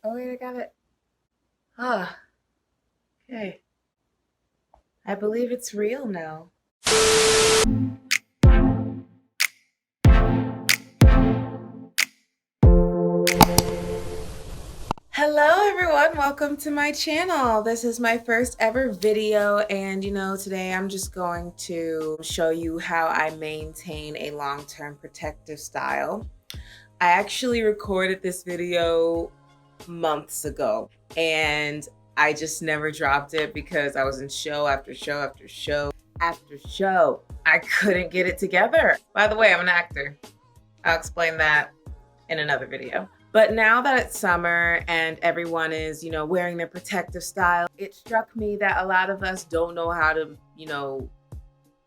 Oh wait, I got it. Ah, okay. I believe it's real now. Hello everyone, welcome to my channel. This is my first ever video and today I'm just going to show you how I maintain a long-term protective style. I actually recorded this video months ago and I just never dropped it because I was in show after show after show after show. I couldn't get it together. By the way, I'm an actor. I'll explain that in another video. But now that it's summer and everyone is, wearing their protective style, it struck me that a lot of us don't know how to,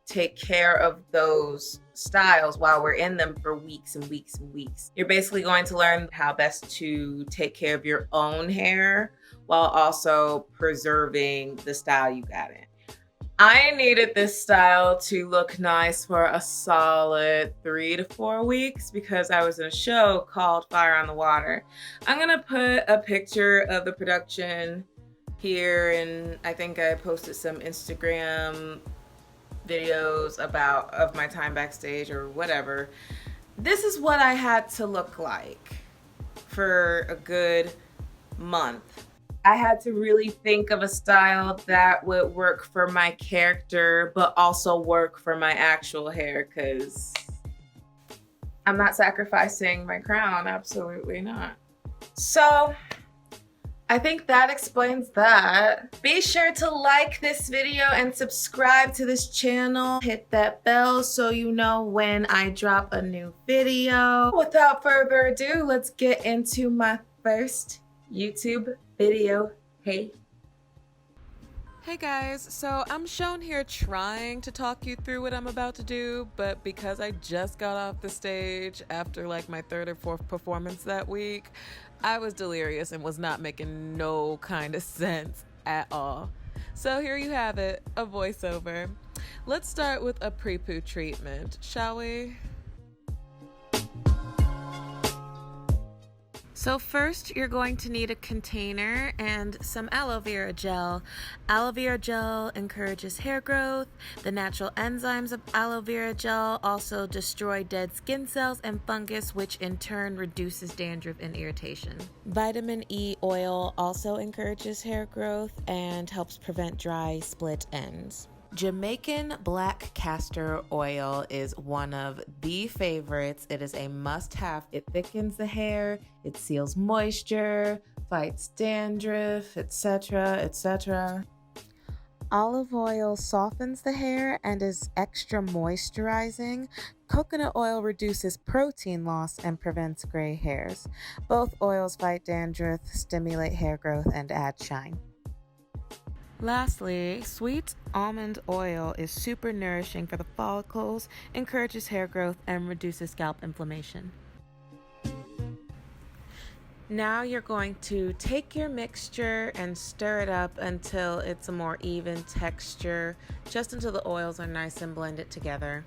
take care of those styles while we're in them for weeks and weeks and weeks. You're basically going to learn how best to take care of your own hair while also preserving the style you got in. I needed this style to look nice for a solid 3 to 4 weeks because I was in a show called Fire on the Water. I'm gonna put a picture of the production here, and I think I posted some Instagram videos of my time backstage or whatever. This is what I had to look like for a good month. I had to really think of a style that would work for my character, but also work for my actual hair, because I'm not sacrificing my crown, absolutely not. So I think that explains that. Be sure to like this video and subscribe to this channel. Hit that bell so you know when I drop a new video. Without further ado, let's get into my first YouTube video. Hey guys, so I'm shown here trying to talk you through what I'm about to do, but because I just got off the stage after like my third or fourth performance that week, I was delirious and was not making no kind of sense at all. So here you have it, a voiceover. Let's start with a pre-poo treatment, shall we? So first, you're going to need a container and some aloe vera gel. Aloe vera gel encourages hair growth. The natural enzymes of aloe vera gel also destroy dead skin cells and fungus, which in turn reduces dandruff and irritation. Vitamin E oil also encourages hair growth and helps prevent dry, split ends. Jamaican black castor oil is one of the favorites. It is a must-have. It thickens the hair, it seals moisture, fights dandruff, etc., etc. Olive oil softens the hair and is extra moisturizing. Coconut oil reduces protein loss and prevents gray hairs. Both oils fight dandruff, stimulate hair growth, and add shine. Lastly, sweet almond oil is super nourishing for the follicles, encourages hair growth, and reduces scalp inflammation. Now you're going to take your mixture and stir it up until it's a more even texture, just until the oils are nice and blended together.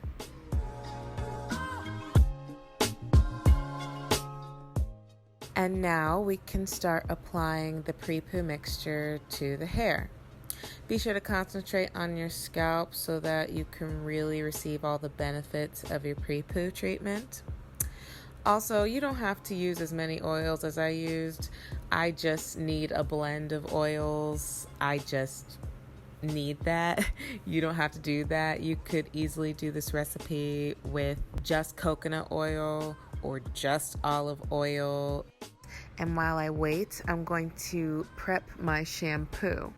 And now we can start applying the pre-poo mixture to the hair. Be sure to concentrate on your scalp so that you can really receive all the benefits of your pre-poo treatment. Also, you don't have to use as many oils as I used. I just need a blend of oils. I just need that. You don't have to do that. You could easily do this recipe with just coconut oil or just olive oil. And while I wait, I'm going to prep my shampoo.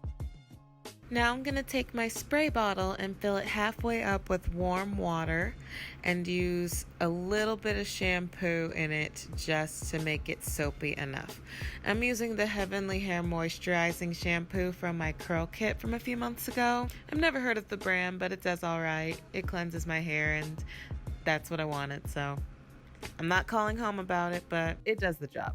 Now I'm going to take my spray bottle and fill it halfway up with warm water and use a little bit of shampoo in it just to make it soapy enough. I'm using the Heavenly Hair Moisturizing Shampoo from my curl kit from a few months ago. I've never heard of the brand, but it does alright. It cleanses my hair and that's what I wanted, so I'm not calling home about it, but it does the job.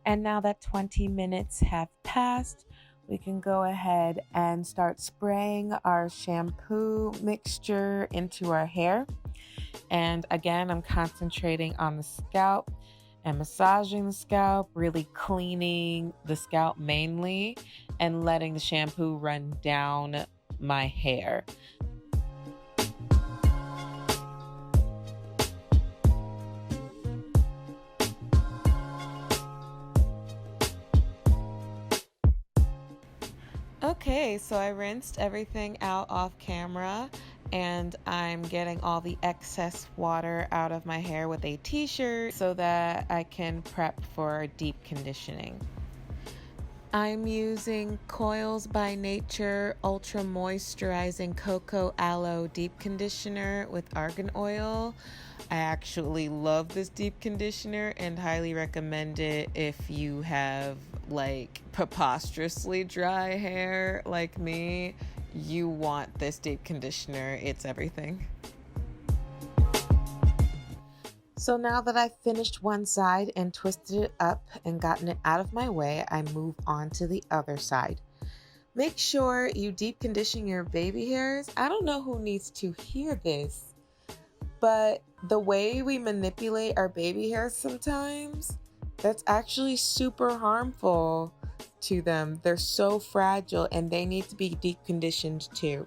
And now that 20 minutes have passed, we can go ahead and start spraying our shampoo mixture into our hair. And again, I'm concentrating on the scalp and massaging the scalp, really cleaning the scalp mainly, and letting the shampoo run down my hair. Okay, so I rinsed everything out off camera and I'm getting all the excess water out of my hair with a t-shirt so that I can prep for deep conditioning. I'm using Coils by Nature Ultra Moisturizing Cocoa Aloe Deep Conditioner with argan oil. I actually love this deep conditioner and highly recommend it if you have like preposterously dry hair like me. You want this deep conditioner. It's everything. So now that I've finished one side and twisted it up and gotten it out of my way, I move on to the other side. Make sure you deep condition your baby hairs. I don't know who needs to hear this, but the way we manipulate our baby hairs sometimes, that's actually super harmful to them. They're so fragile and they need to be deep conditioned too.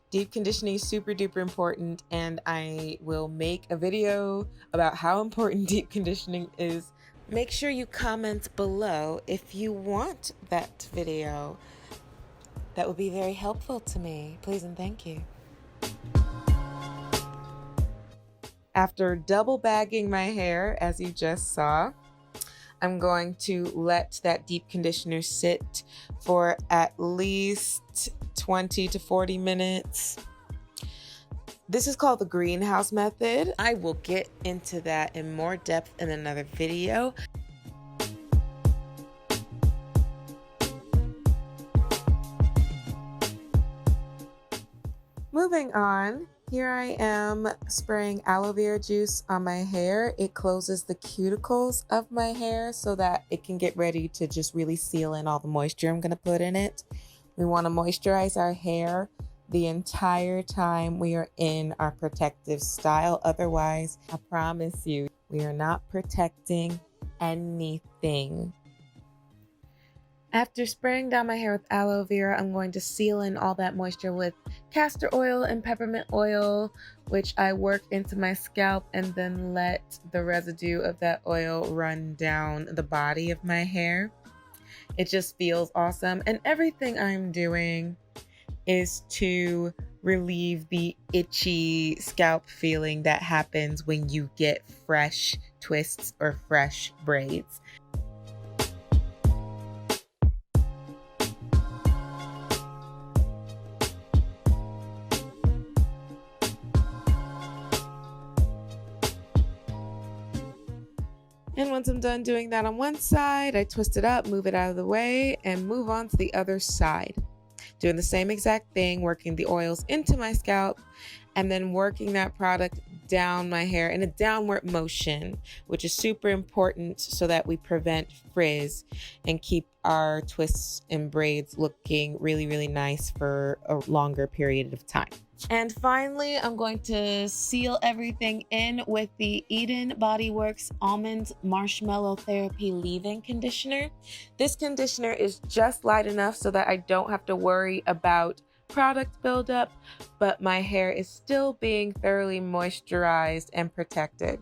Deep conditioning is super duper important, and I will make a video about how important deep conditioning is. Make sure you comment below if you want that video. That would be very helpful to me. Please and thank you. After double bagging my hair, as you just saw, I'm going to let that deep conditioner sit for at least 20 to 40 minutes. This is called the greenhouse method. I will get into that in more depth in another video. Moving on, here I am spraying aloe vera juice on my hair. It closes the cuticles of my hair so that it can get ready to just really seal in all the moisture I'm going to put in it. We want to moisturize our hair the entire time we are in our protective style. Otherwise, I promise you, we are not protecting anything. After spraying down my hair with aloe vera, I'm going to seal in all that moisture with castor oil and peppermint oil, which I work into my scalp and then let the residue of that oil run down the body of my hair. It just feels awesome. And everything I'm doing is to relieve the itchy scalp feeling that happens when you get fresh twists or fresh braids. And once I'm done doing that on one side, I twist it up, move it out of the way, and move on to the other side. Doing the same exact thing, working the oils into my scalp, and then working that product down my hair in a downward motion, which is super important so that we prevent frizz and keep our twists and braids looking really, really nice for a longer period of time. And finally, I'm going to seal everything in with the Eden Body Works Almond Marshmallow Therapy Leave-In Conditioner. This conditioner is just light enough so that I don't have to worry about product buildup, but my hair is still being thoroughly moisturized and protected.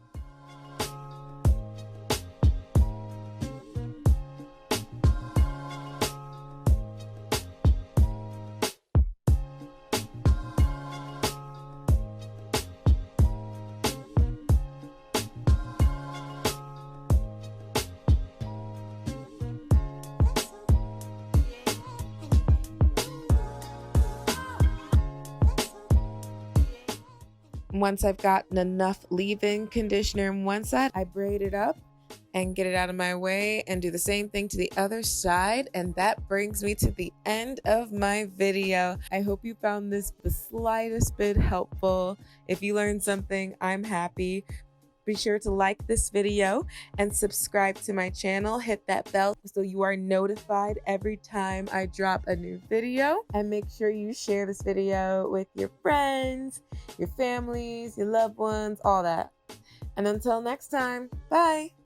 Once I've gotten enough leave-in conditioner on one side, I braid it up and get it out of my way and do the same thing to the other side. And that brings me to the end of my video. I hope you found this the slightest bit helpful. If you learned something, I'm happy. Be sure to like this video and subscribe to my channel. Hit that bell so you are notified every time I drop a new video. And make sure you share this video with your friends, your families, your loved ones, all that. And until next time, bye.